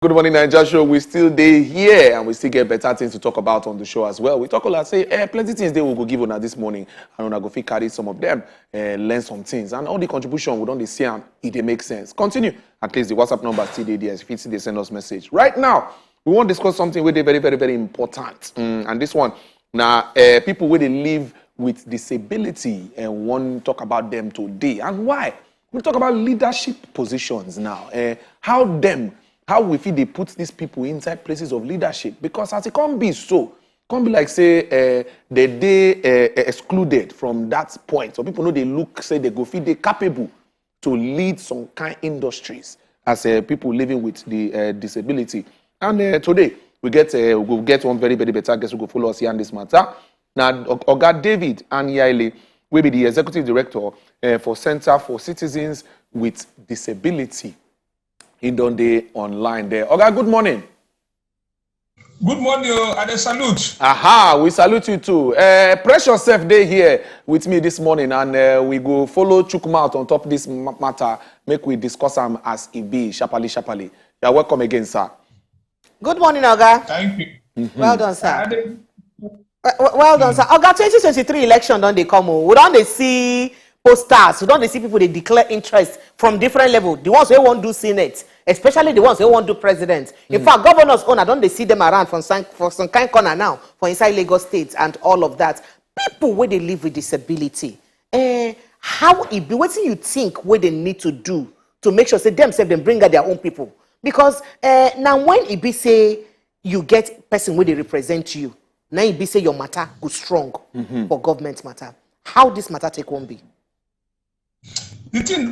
Good morning, Naija show. We still day here and we still get better things to talk about on the show as well. We talk a lot, say, plenty things they will go give on this morning and on go fit carry some of them, learn some things. And all the contribution we don't see and it make sense. Continue. At least the WhatsApp number still there. If it's they send us message. Right now, we want to discuss something where they very, very, very important. And this one, now, people where they live with disability and want to talk about them today. And why? We talk about leadership positions now. How we feel they put these people inside places of leadership, because as it can't be like say they excluded from that point. So people know they look, say they go feel they capable to lead some kind industries as people living with the disability. And today we'll get one very, very better guest who will follow us here on this matter. Now, Oga David Anyaele will be the executive director for Center for Citizens with Disability. In Donde online there. Oga, good morning. Good morning, and a salute. Aha, we salute you too. Precious Self Day here with me this morning, and we go follow Chukwuma on top of this matter. Make we discuss them as it be, sharply. You're welcome again, sir. Good morning, Oga. Thank you. Well done, sir. Well done, sir. Oga, 2023 election don't they come? We don't they see posters. We don't they see people they declare interest from different levels. The ones who won't do Senate, especially the ones who won't do president. In fact, governors own, I don't they see them around for some kind corner now for inside Lagos State and all of that. People where they live with disability, how it be? What do you think where they need to do to make sure say themselves them bring out their own people? Because now when it be say you get person where they represent you, now it be say your matter go strong for government matter. How this matter take one be? The thing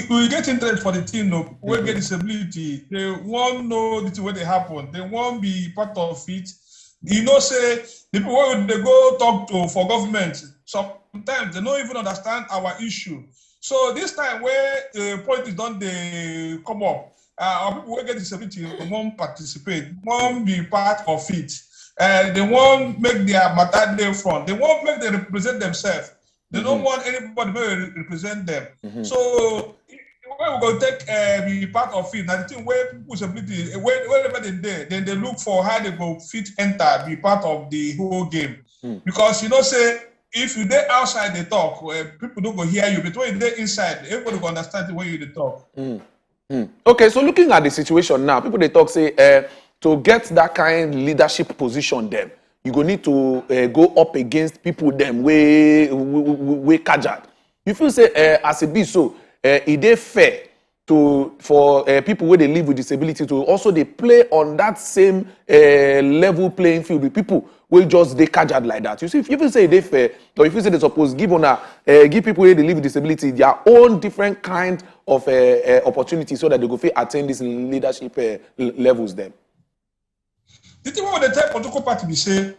we get interest for the thing who get disability. They won't know the thing where they happen. They won't be part of it. You know, say the people where they go talk to for government, sometimes they don't even understand our issue. So this time where politics don't they come up, our people who get disability won't participate, won't be part of it. They won't make their matter there front. They won't make them represent themselves. They don't want anybody to represent them. So we're going to take be part of it. And the thing where people with disability, wherever they're there, they look for how they go fit enter, be part of the whole game. Because you know, say if you're there outside they talk, people don't go hear you. But when you're there inside, everybody will understand the way you talk. Okay, so looking at the situation now, people they talk say to get that kind of leadership position them, you go need to go up against people them way kajad. You feel say as it be so, it is fair for people where they live with disability to also they play on that same level playing field with people will just they kajad like that. You see, if you say it is fair, or if you say they suppose give people where they live with disability their own different kind of opportunity so that they go fit attain these leadership levels them. The thing what they tell political party be say,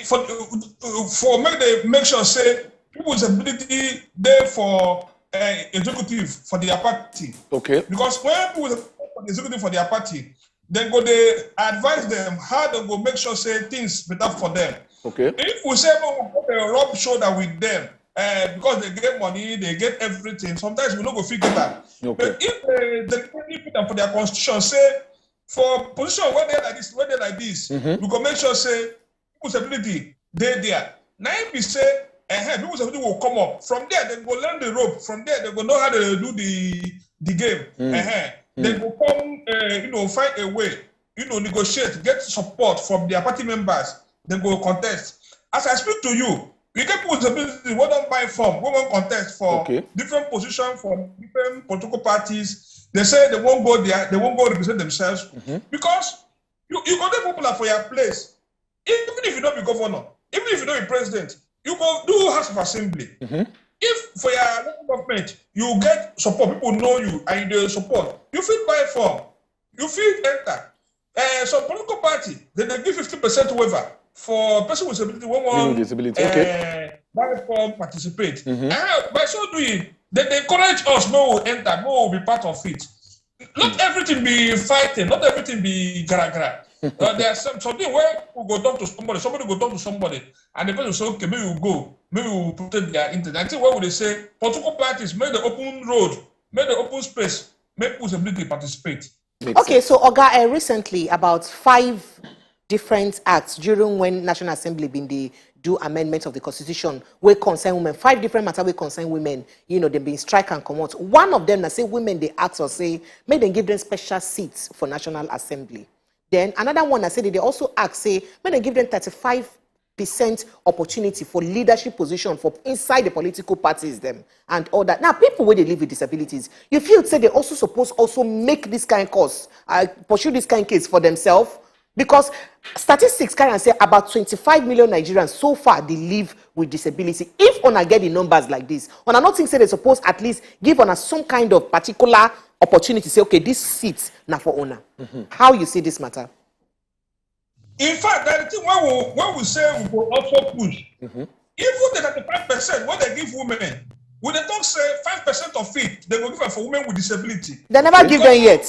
for make sure say people with disability there for executive for their party. Okay. Because when people with executive for their party, then go they advise them how they go make sure say things better for them. Okay. If we say we put a rub shoulder with them, because they get money, they get everything. Sometimes we don't go figure that. Okay. But if they put them for their constitution, say. For position where they like this, we can make sure say people's ability they there. Now if we say people's ability will come up from there, they go learn the rope. From there, they go know how to do the game. They go come, find a way, negotiate, get support from their party members. They go contest. As I speak to you, we get people's ability. We don't buy form. We won't contest for different positions from different political parties. They say they won't go there, they won't go represent themselves because you go there popular for your place. Even if you don't be governor, even if you don't be president, you go do House of Assembly. If for your local government you get support, people know you and you support, you feel buy form, you feel enter. So political party, then they give 50% waiver for person with disability buy form, participate. By so doing, they encourage us, no will enter, no will be part of it. Not everything be fighting, not everything be gara. There are something where we go talk to somebody go talk to somebody, and the person say, okay, maybe we'll go, maybe we'll protect their interest. I think what would they say? Political parties make the open road, make the open space, make people's ability to participate. Okay, so Oga, recently about 5 different acts during when National Assembly been the do amendments of the Constitution wey concern women. 5 different matter wey concern women. You know, they been strike and come out. One of them, I say women they ask or say make them give them special seats for National Assembly. Then another one, I say they also ask say make them give them 35% opportunity for leadership position for inside the political parties them and all that. Now, people where they live with disabilities, you feel say they also suppose also make this kind of course, pursue this kind of case for themselves, because statistics can say about 25 million Nigerians so far they live with disability. If una get the numbers like this, una not think say they suppose at least give una some kind of particular opportunity, say okay, this seat now for owner. How you see this matter? In fact, that the thing when we say we will also push, even the 35% what they give women, when they don't say 5% of it, they will give it for women with disability. They never give them yet.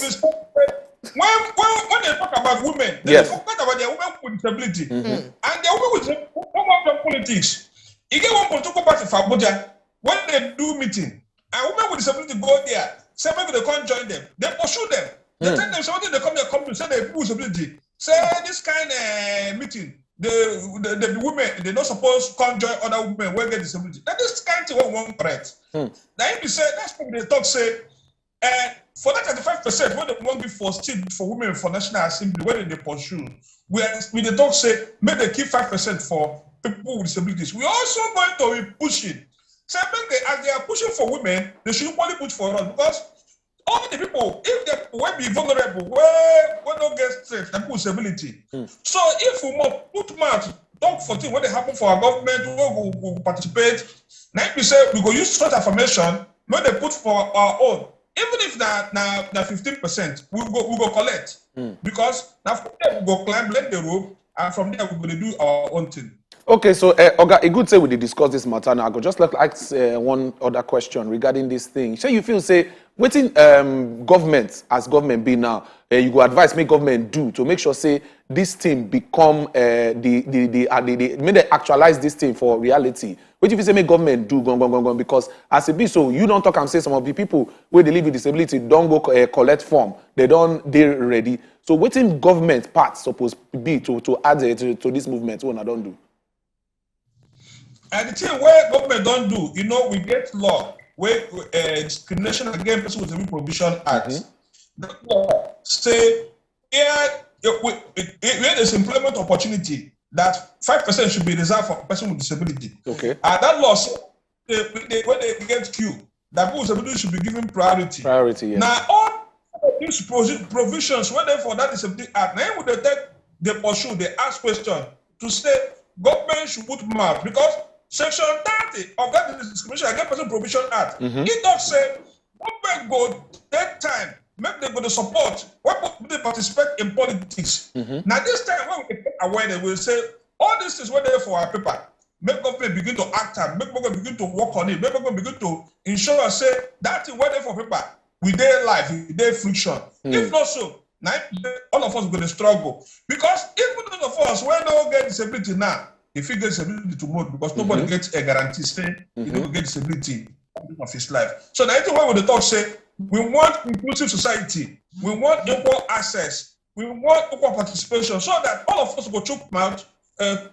When they talk about women, they talk about their women with disability. And their women with disability come up from politics. You get one political party for Abuja, when they do meeting, and women with disability go there, say maybe they can't join them, they pursue them. They tell them something, they come there, come to say they people with disability. Say this kind of meeting, the women, they don't suppose come join other women who get disability. That is kind of thing we want correct. Now if you say, that's what they talk say, for that 35%, what they want to be for still for women for National Assembly, where they pursue, we the talk say, make they keep 5% for people with disabilities. We also going to be pushing. So as they are pushing for women, they should only push for us, because all the people, if they will be vulnerable, we don't get strength and disability. So if we more put mouth, talk for things, what they happen for our government, we will participate. Now if we say we go use such affirmation, when they put for our own, even if now 15%, we go collect. Because now from there we go climb, let the rope, and from there we're going to do our own thing. Okay, so Oga, a good say we discuss this matter now. I go just like ask one other question regarding this thing. So you feel say wetin government as government be now, you go advise make government do to make sure say this thing become make they actualize this thing for reality. What if you say make government do gone because as it be so you don't talk and say some of the people where they live with disability don't go collect form, they ready. So wetin government part supposed be to add to this movement when I don't do. And the thing where government don't do, you know, we get law where Discrimination Against Persons with Disability Provision Act. The law say here there's employment opportunity that 5% should be reserved for a person with disability. Okay. And that law say when they get queue, that people with disability should be given priority. Priority, yeah. Now all these provisions, when they for that disability act, now when they pursue, they ask question to say government should put mouth, because Section 30 of that Discrimination Against Persons Provision Act, it does say government go take time, make them go to support when they participate in politics. Now this time when we get aware, they will say all this is what they for our paper. Make government begin to act and make government begin to work on it, make government begin to ensure say that is what they for paper. We their life, we their friction. If not so, now all of us are going to struggle. Because even those of us when don't get disability now, if he gets disability tomorrow, because nobody gets a guarantee saying he will get disability of his life. So that's why when the talk say we want inclusive society, we want equal access, we want equal participation, so that all of us go choke mouth,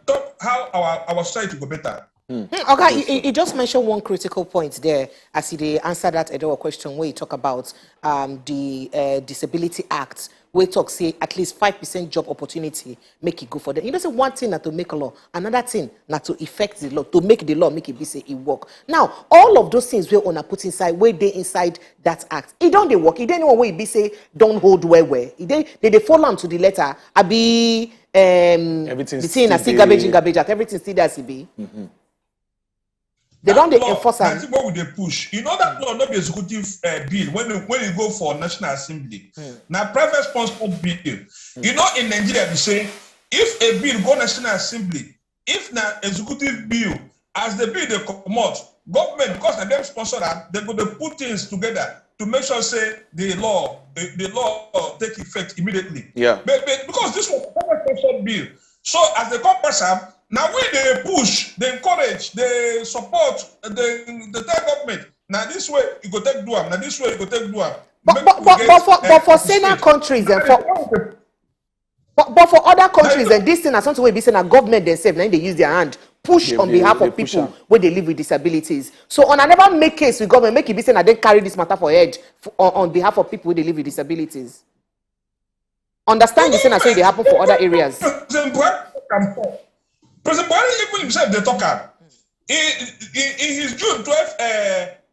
talk how our society go better. Okay, you just mentioned one critical point there as he answered that Edewor question where you talk about the Disability Act, where talk say at least 5% job opportunity make it go for them. You know, say one thing not to make a law, another thing not to effect the law, to make the law make it be say it work. Now, all of those things we wanna put inside, where they inside that act, it don't they work. It don't know where it be say don't hold where. They follow them to the letter. I be everything the thing I see garbage at everything still there be. They don't enforce them. That's what we they push. You know that law not be executive bill when you go for National Assembly. Now private sponsored bill. You know in Nigeria we say if a bill go National Assembly, if na executive bill, as the bill they come out, government because they them sponsor that, they go to put things together to make sure say the law take effect immediately. Yeah. But because this was a private sponsored bill, so as they come pass up. Now when they push, they encourage, they support, they tell government. Now this way you go take do am. Now this way you go take do am. But for senior countries and for but for other countries and this thing na something wey be say na government themselves na they use their hand push on behalf of people wey dey live with disabilities. So una never make case with government make e be say na dem carry this matter for head on behalf of people wey dey live with disabilities. Understand the thing na so e dey happen for other areas. President Buhari even himself dey talk am in his June 12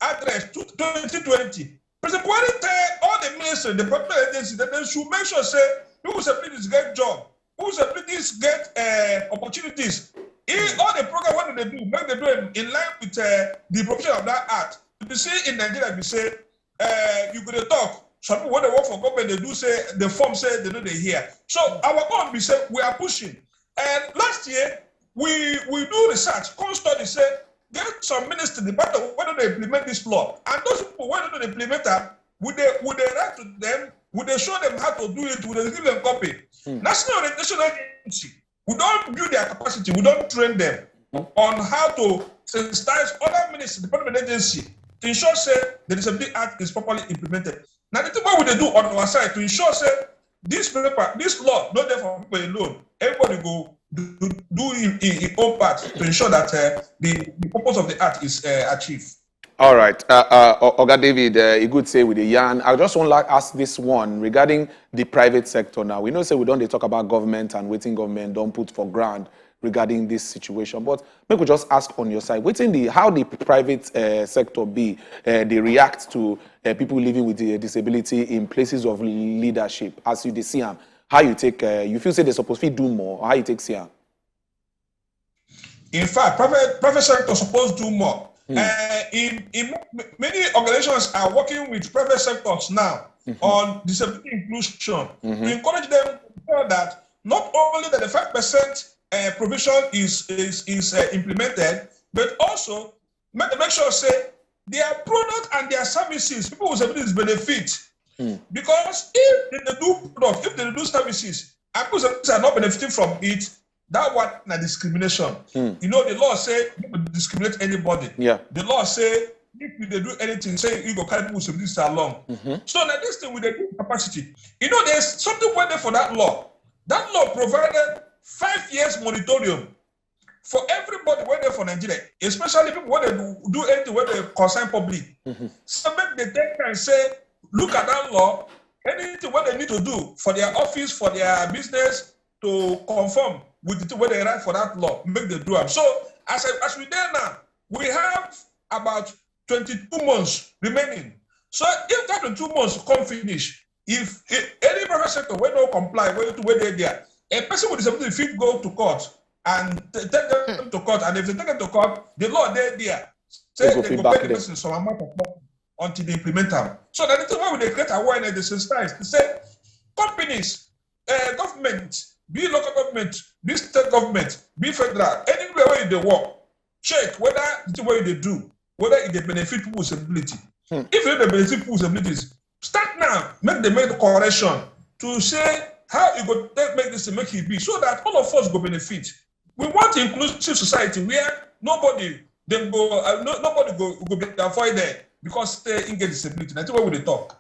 address 2020. President Buhari tell all the ministers, the public agencies that they should make sure say people with disabilities get job, people with disabilities get opportunities. All the program what they do, make they do in line with the provision of that act. You see in Nigeria, you say you could talk. Some people when they work for government, they do say the form say they know they hear. So our own we say we are pushing. And last year we do research, come study say get some ministers department whether they implement this law. And those people whether they implement that, would they write to them, would they show them how to do it, would they give them copy? National Orientation Agency, we don't build their capacity, we don't train them on how to sensitize other ministers, department agency to ensure say the Disability Act is properly implemented. Now the thing what would they do on our side to ensure say this law not there for people alone, everybody go do in own part to ensure that the purpose of the act is achieved. All right, Oga David, a good say with the yarn. I just want to ask this one regarding the private sector now. We know say we don't talk about government and waiting government don't put for ground regarding this situation, but maybe we just ask on your side, how the private sector they react to people living with a disability in places of leadership as you see them. How you take, you feel say they're supposed to do more, or how you take see them? In fact, private sector supposed to do more. In many organizations are working with private sectors now on disability inclusion to encourage them that not only that the 5% provision is implemented, but also make sure say their product and their services people with disabilities benefit. Because if they do product, if they do services, and people are not benefiting from it, that one na discrimination. You know, the law say you don't discriminate anybody. Yeah. The law say if they do anything, say you go carry people with disabilities along. So now this thing with the capacity, you know, there's something waiting for that law. That law provided 5 years moratorium for everybody waiting for Nigeria, especially people when they do anything when they concern public. So make the take and say, look at that law, anything what they need to do for their office, for their business to conform with the thing where they write for that law, make them do it. So as we there now, we have about 22 months remaining. So if that 22 months come finish, if any private sector will not comply with where they're there, a person with disability fit go to court and take them to court, and if they take them to court, the law there say they go pay the person some amount of money until they implement them. So that is why we create awareness, the sensitize to say companies, government, be local government, be state government, be federal, anywhere where they work, check whether the way they do, whether it they benefit people's ability. If they benefit people's abilities, start now, make the correction to say how you go make this to make it be, so that all of us go benefit. We want an inclusive society where nobody go be avoided because they get disability. That's why we talk.